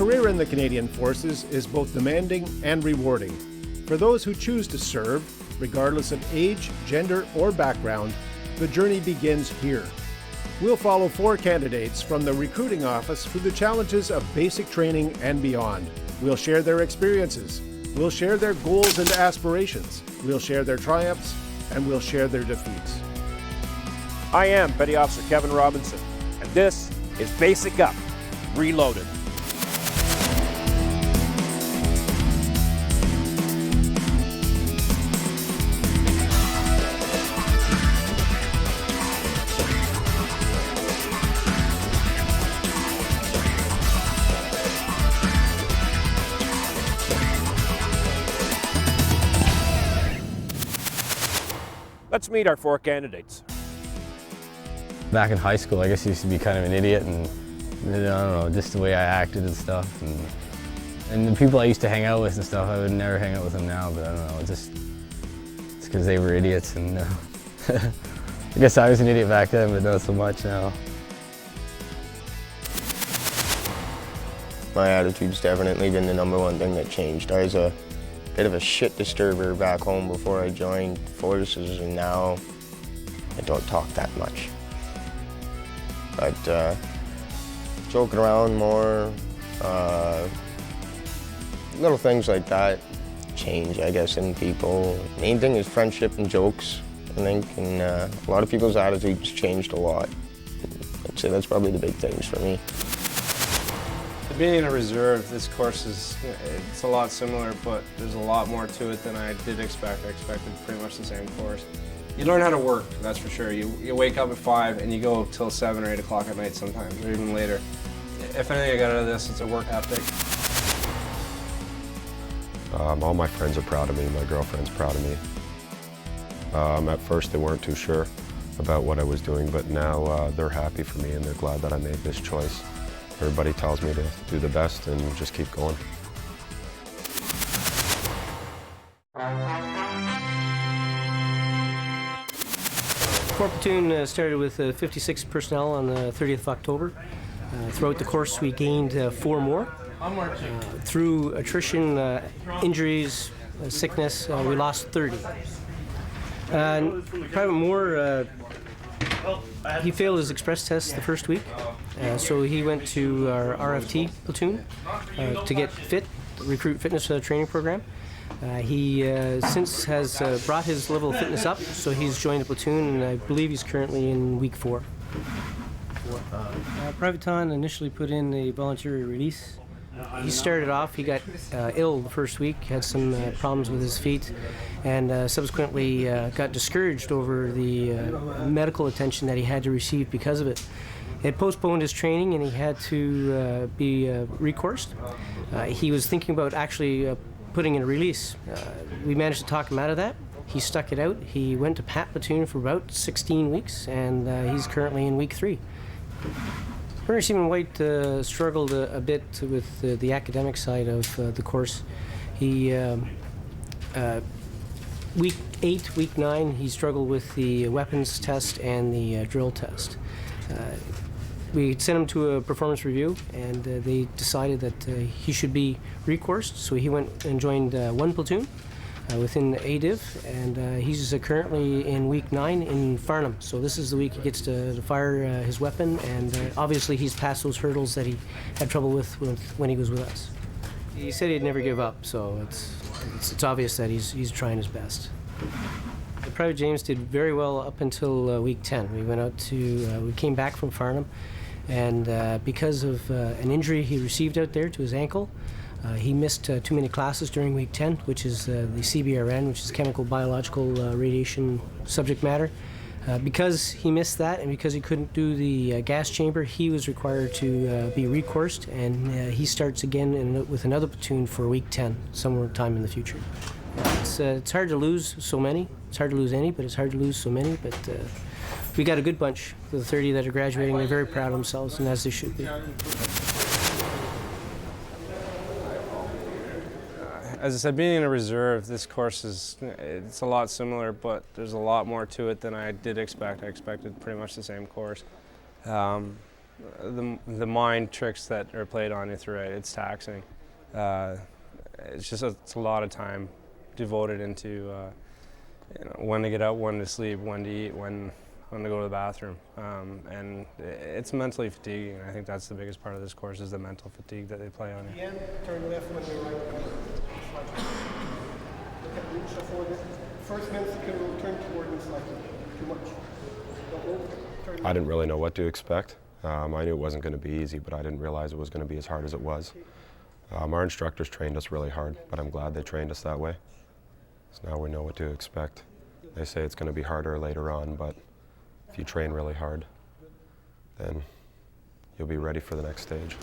career in the Canadian Forces is both demanding and rewarding. For those who choose to serve, regardless of age, gender, or background, the journey begins here. We'll follow 4 candidates from the recruiting office through the challenges of basic training and beyond. We'll share their experiences. We'll share their goals and aspirations. We'll share their triumphs, and we'll share their defeats. I am Petty Officer Kevin Robinson, and this is Basic Up Reloaded. Let's meet our 4 candidates. Back in high school, I guess I used to be kind of an idiot, and I don't know, just the way I acted and stuff. And the people I used to hang out with and stuff, I would never hang out with them now, but I don't know, it's because they were idiots. And I guess I was an idiot back then, but not so much now. My attitude's definitely been the #1 thing that changed. I was a bit of a shit disturber back home before I joined forces, and now I don't talk that much. But joking around more, little things like that change, I guess, in people. Main thing is friendship and jokes, I think, and a lot of people's attitudes changed a lot. I'd say that's probably the big things for me. Being in a reserve, this course it's a lot similar, but there's a lot more to it than I did expect. I expected pretty much the same course. You learn how to work, that's for sure. You wake up at 5 and you go till 7 or 8 o'clock at night sometimes, or even later. If anything I got out of this, it's a work ethic. All my friends are proud of me, my girlfriend's proud of me. At first they weren't too sure about what I was doing, but now they're happy for me and they're glad that I made this choice. Everybody tells me to do the best and just keep going. Core platoon started with 56 personnel on the 30th of October. Throughout the course we gained 4 more. Through attrition, injuries, sickness, we lost 30. Private Moore, he failed his express test the first week, so he went to our RFT platoon to get fit, recruit fitness training program. He since has brought his level of fitness up, so he's joined a platoon, and I believe he's currently in week 4. Private Ton initially put in a voluntary release. He started off, he got ill the first week, had some problems with his feet, and subsequently got discouraged over the medical attention that he had to receive because of it. It postponed his training and he had to be recoursed. He was thinking about actually putting in a release. We managed to talk him out of that. He stuck it out. He went to PAT platoon for about 16 weeks, and he's currently in week 3. Premier Seaman White struggled a bit with the academic side of the course. He, week 8, week 9, he struggled with the weapons test and the drill test. We sent him to a performance review, and they decided that he should be recoursed, so he went and joined 1 platoon within ADIV, and he's currently in week 9 in Farnham. So this is the week he gets to fire his weapon, and obviously he's passed those hurdles that he had trouble with when he was with us. He said he'd never give up, so it's obvious that he's trying his best. Private James did very well up until week 10. We went out to, we came back from Farnham, and because of an injury he received out there to his ankle, he missed too many classes during week 10, which is the CBRN, which is chemical biological radiation subject matter. Because he missed that, and because he couldn't do the gas chamber, he was required to be recoursed, and he starts again with another platoon for week 10, somewhere time in the future. It's hard to lose so many. It's hard to lose any, but it's hard to lose so many. But we got a good bunch. The 30 that are graduating, they're very proud of themselves, and as they should be. As I said, being in a reserve, this course it's a lot similar, but there's a lot more to it than I did expect. I expected pretty much the same course. the mind tricks that are played on you through it. It's taxing. It's a lot of time devoted into when to get out, when to sleep, when to eat, when to go to the bathroom, and it's mentally fatiguing. I think that's the biggest part of this course is the mental fatigue that they play on you. Turn left when you're right. Look at reach forward. First man, second row, turn toward me slightly. Too much. I didn't really know what to expect. I knew it wasn't going to be easy, but I didn't realize it was going to be as hard as it was. Our instructors trained us really hard, but I'm glad they trained us that way. So now we know what to expect. They say it's going to be harder later on, but if you train really hard, then you'll be ready for the next stage.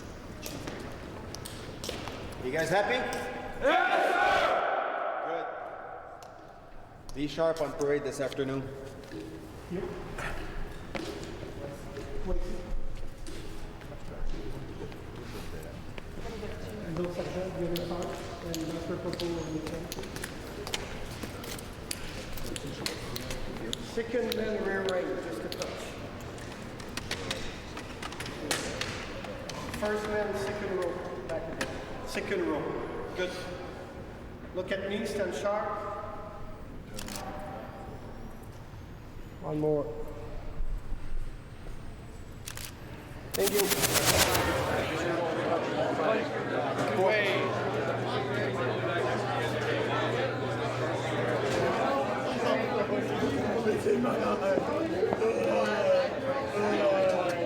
You guys happy? Yes, sir! Good. Be sharp on parade this afternoon. Yep. Second man rear right, just a touch. First man, second row, back again. Second row, good. Look at me, stand sharp. One more. Thank you.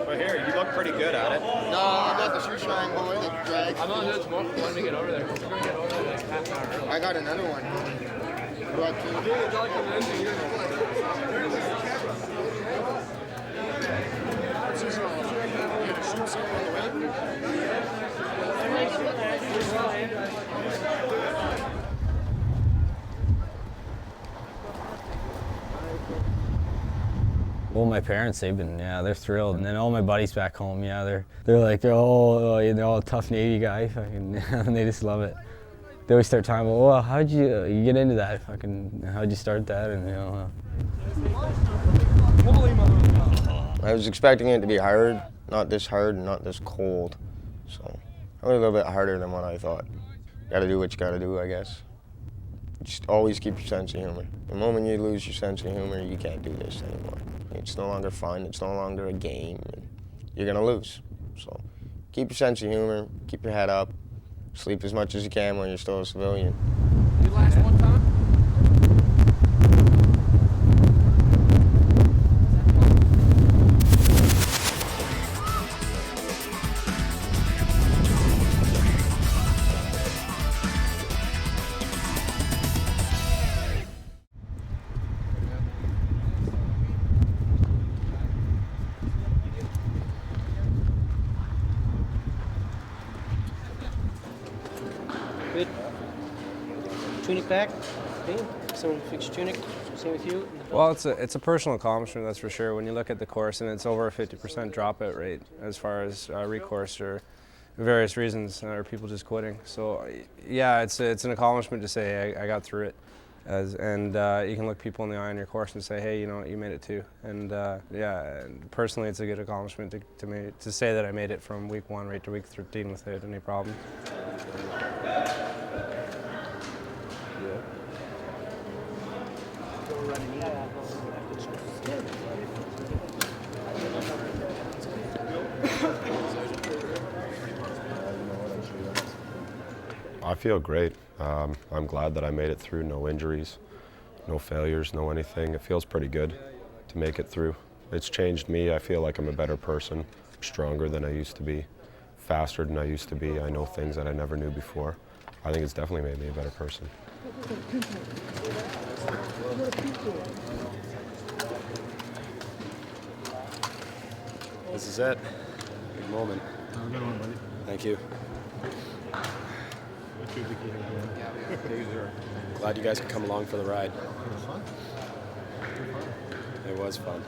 Well, here, you look pretty good at it. No, I'm not the shoe shine boy that drags. I'm not good tomorrow. When we get over there, we're gonna get over there like half an hour early. I got another one. What about two? Well, my parents, they're thrilled. And then all my buddies back home, they're like, they're all tough Navy guy, fucking, and they just love it. They always start talking about, well, how'd you get into that? How'd you start that? And I was expecting it to be hard, not this hard and not this cold. So probably a little bit harder than what I thought. Gotta do what you gotta do, I guess. Just always keep your sense of humor. The moment you lose your sense of humor, you can't do this anymore. It's no longer fun, it's no longer a game, and you're gonna lose. So keep your sense of humor, keep your head up, sleep as much as you can when you're still a civilian. You last one time? Good. Tunic back. Okay. Someone fix your tunic. Same with you. Well, it's a personal accomplishment, that's for sure. When you look at the course, and it's over a 50% dropout rate as far as recourse or various reasons, or people just quitting. So, yeah, it's an accomplishment to say, hey, I got through it. And you can look people in the eye on your course and say, hey, you know, you made it too. And yeah, personally, it's a good accomplishment to say that I made it from week 1 right to week 13 without any problem. I feel great. I'm glad that I made it through, no injuries, no failures, no anything. It feels pretty good to make it through. It's changed me. I feel like I'm a better person, stronger than I used to be, faster than I used to be. I know things that I never knew before. I think it's definitely made me a better person. This is it. Big moment. Have a good one, buddy. Thank you. Glad you guys could come along for the ride. It was fun. It was fun.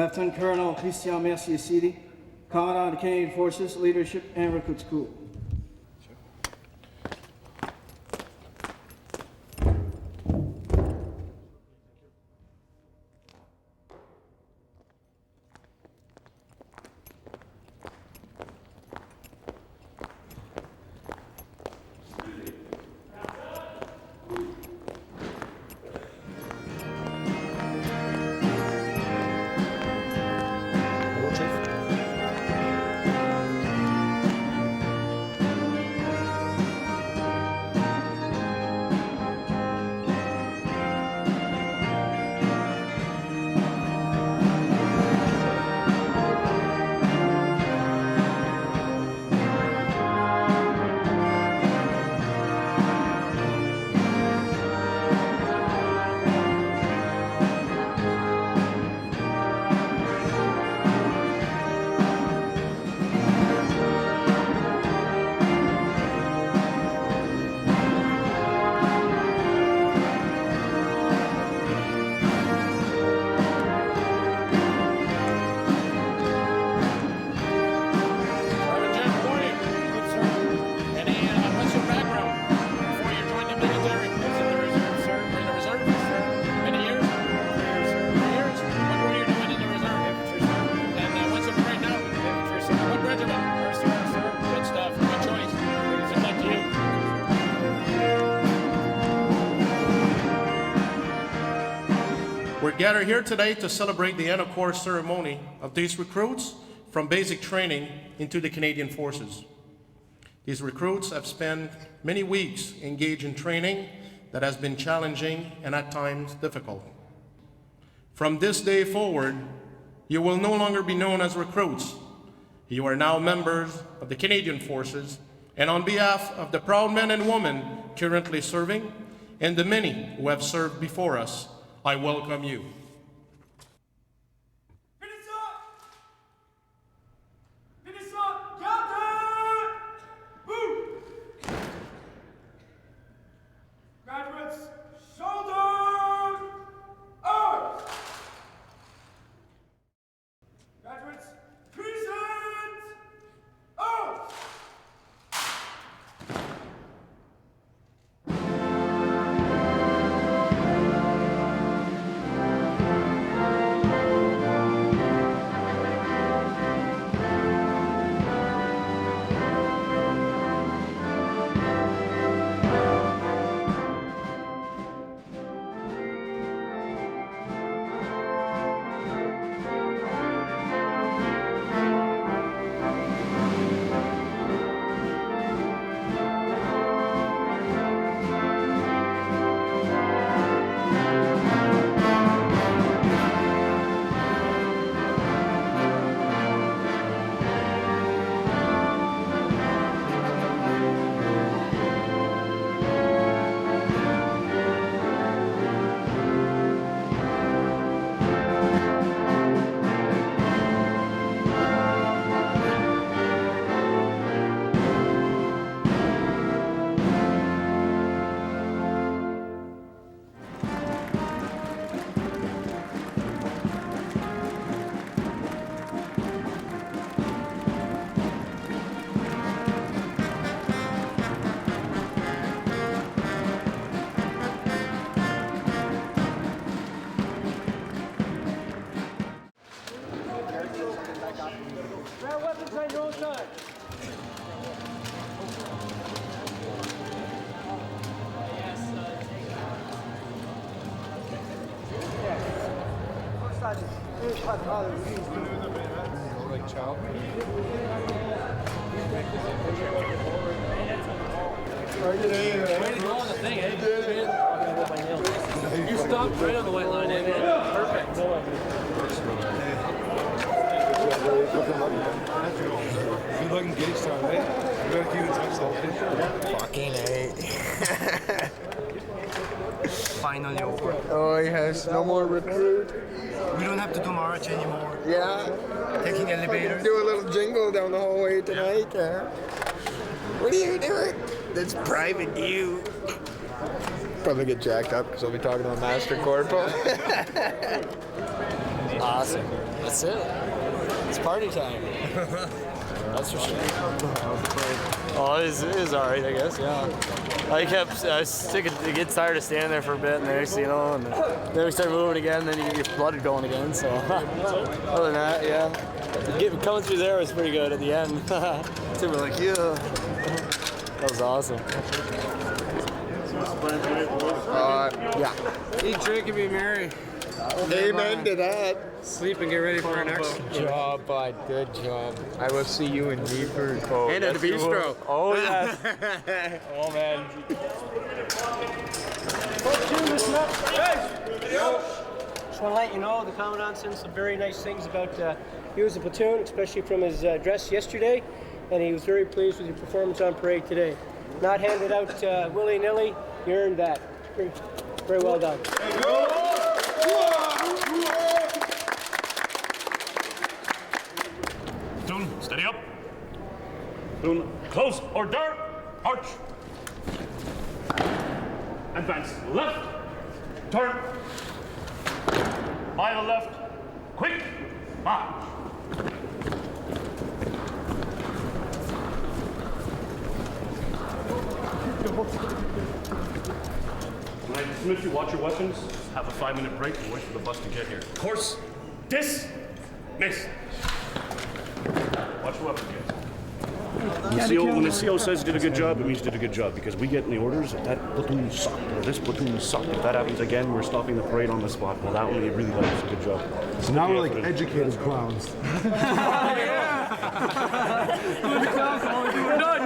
Lieutenant Colonel Christian Mercier-City, Commandant of the Canadian Forces Leadership and Recruit School. We're gathered here today to celebrate the end of course ceremony of these recruits from basic training into the Canadian Forces. These recruits have spent many weeks engaged in training that has been challenging and at times difficult. From this day forward, you will no longer be known as recruits. You are now members of the Canadian Forces, and on behalf of the proud men and women currently serving and the many who have served before us, I welcome you. Graduates, shoulder up! Graduates, present up! Grab weapons on your own time. Like child. Way to go on the thing, eh? You stopped right on the white line, eh, man? Perfect. Good luck in getting started, eh? You gotta keep in touch though. Fucking A. Finally over. Oh yes, no more recruit. We don't have to do march anymore. Yeah. Taking elevators. Do a little jingle down the hallway tonight. What are you doing? That's private you. Probably get jacked up because I'll be talking to a master corporal. Awesome. That's it. It's party time. That's for sure. Oh, it was all right, I guess. Yeah. I was sick of, it gets tired of standing there for a bit, and then and then we start moving again, and then you get your blood going again. So other than that, yeah. Coming through there was pretty good at the end. So we're like, yeah. That was awesome. Yeah. Eat, drink, and be merry. Amen to that. Sleep and get ready for our next job, bud. Good job. I will see you in Beaver. And at the bistro. Oh, yes. Oh, man. Just want to let you know the Commandant said some very nice things about you as a platoon, especially from his address yesterday, and he was very pleased with your performance on parade today. Not handed out willy-nilly, you earned that. Very well done. Platoon, steady up. Platoon, close or dart, arch. Advance left, turn. By the left, quick, march. When I dismiss you, watch your weapons. Have a 5-minute break and wait for the bus to get here. Course, dismiss. Watch your weapons, guys. When the CO says you did a good job, it means you did a good job, because we get in the orders, if that platoon sucked, or this platoon sucked, if that happens again, we're stopping the parade on the spot. Well, that one, you really like us. Good job. So now we're like educated clowns. We're not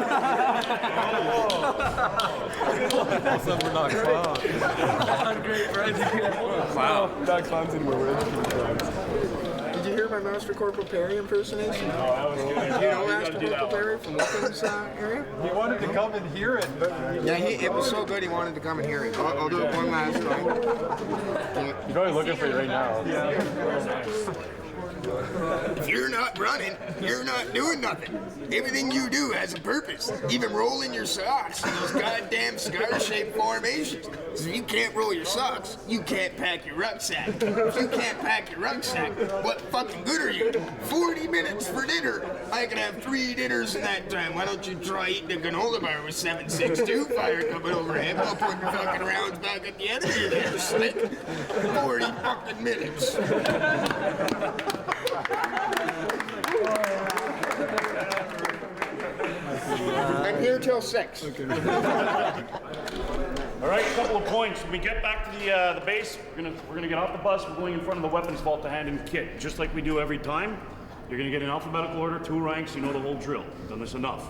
clowns. Wow. Not clowns anymore, we're educated clowns. Did you hear my Master Corporal Perry impersonation? No, that was good. Do you know Master Corporal Perry from Weapons area? He wanted to come and hear it, but yeah, it was so good he wanted to come and hear it. I'll do it one last time. He's probably looking for you right now. Yeah. If you're not running, you're not doing nothing. Everything you do has a purpose. Even rolling your socks in those goddamn scar-shaped formations. So if you can't roll your socks, you can't pack your rucksack. If you can't pack your rucksack, what fucking good are you? 40 minutes for dinner. I could have 3 dinners in that time. Why don't you try eating a granola bar with 7.62 fire coming overhead while putting your fucking rounds back at the end of you there, slick? 40 fucking minutes. I'm here till 6. All right, a couple of points. When we get back to the base, we're gonna get off the bus. We're going in front of the weapons vault to hand in kit, just like we do every time. You're gonna get in alphabetical order, 2 ranks. You know the whole drill. We've done this enough.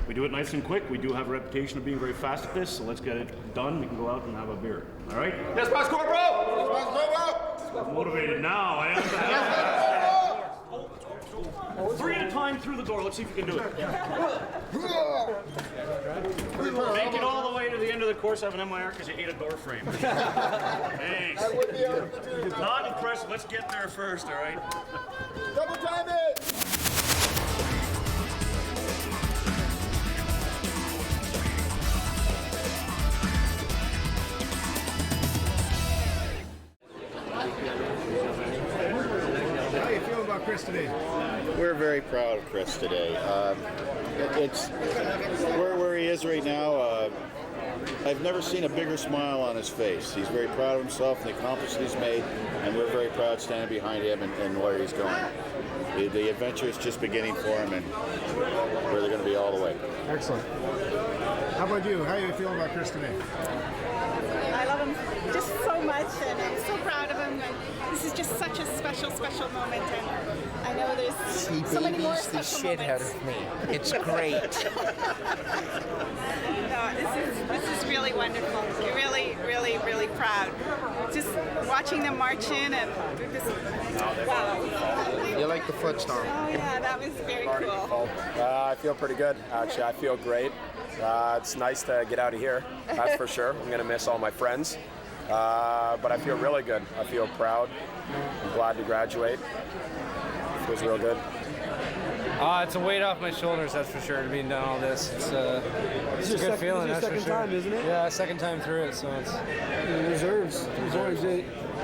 We do it nice and quick. We do have a reputation of being very fast at this, so let's get it done. We can go out and have a beer. All right? Yes, Boss Corporal! Yes, Boss Corporal! I'm motivated now. I am. Yes, 3 at a time through the door. Let's see if you can do it. Make it all the way to the end of the course. Have an MIR because you ate a door frame. Thanks. Not impressive. Let's get there first, all right? Double time it! How are you feeling about Chris today? We're very proud of Chris today. It's where he is right now. I've never seen a bigger smile on his face. He's very proud of himself and the accomplishments he's made, and we're very proud standing behind him and where he's going. The adventure is just beginning for him, and we're going to be all the way. Excellent. How about you? How are you feeling about Chris today? I love him just so much, and I'm so proud of him. And this is just such a special, special moment, and I know there's so many more special moments. shit out of me. It's great. No, this is really wonderful. We're really, really, really proud. Just watching them march in, and we're just wow. You like the foot stomp? Oh yeah, that was very cool. I feel pretty good, actually. I feel great. It's nice to get out of here, that's for sure. I'm going to miss all my friends. But I feel really good. I feel proud. I'm glad to graduate. Feels real good. It's a weight off my shoulders, that's for sure, to be done all this. It's a good feeling, that's for sure. Second time, isn't it? Yeah, second time through it, so it's... Reserves. There's always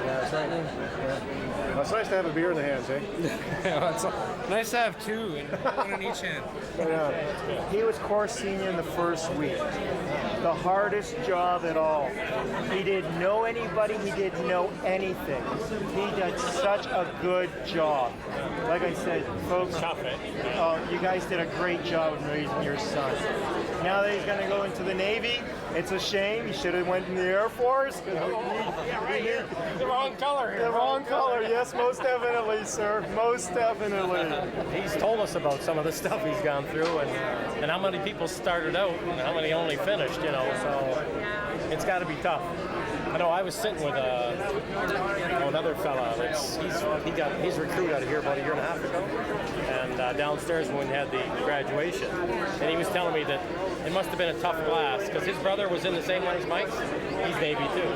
Yeah, is that you? Yeah. Well, it's nice to have a beer in the hands, eh? Yeah, it's nice to have two and one in each hand. Yeah. He was course senior in the first week. The hardest job at all. He didn't know anybody, he didn't know anything. He did such a good job. Like I said, folks, you guys did a great job in raising your son. Now that he's going to go into the Navy, it's a shame. He should have went in the Air Force. The wrong color here. The wrong color, yes, most definitely, sir. Most definitely. He's told us about some of the stuff he's gone through and how many people started out and how many only finished, you know, so it's got to be tough. I know I was sitting with another fella he's recruited out of here about a year and a half ago, and downstairs when we had the graduation, and he was telling me that it must have been a tough class because his brother was in the same one as Mike's. He's Navy too.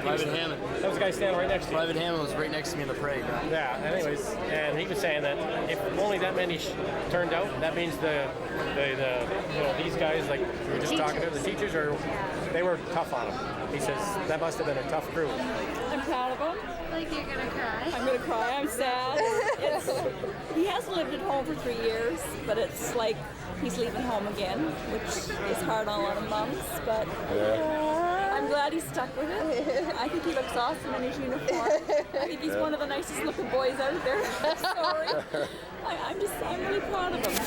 Private Hammond. That was the guy standing right next to you. Private Hammond was right next to me in the parade. Yeah. Anyways, and he was saying that if only that many turned out, that means the these guys like we were just talking to the teachers they were tough on him. He says that must have been a tough crew. I'm proud of him. Like you're gonna cry. I'm gonna cry. I'm sad. He has lived at home for 3 years, but it's like he's leaving home again, which is hard on a lot of moms. But I'm glad he's stuck with it. I think he looks awesome in his uniform. I think he's one of the nicest looking boys out there. Sorry. I'm really proud of him.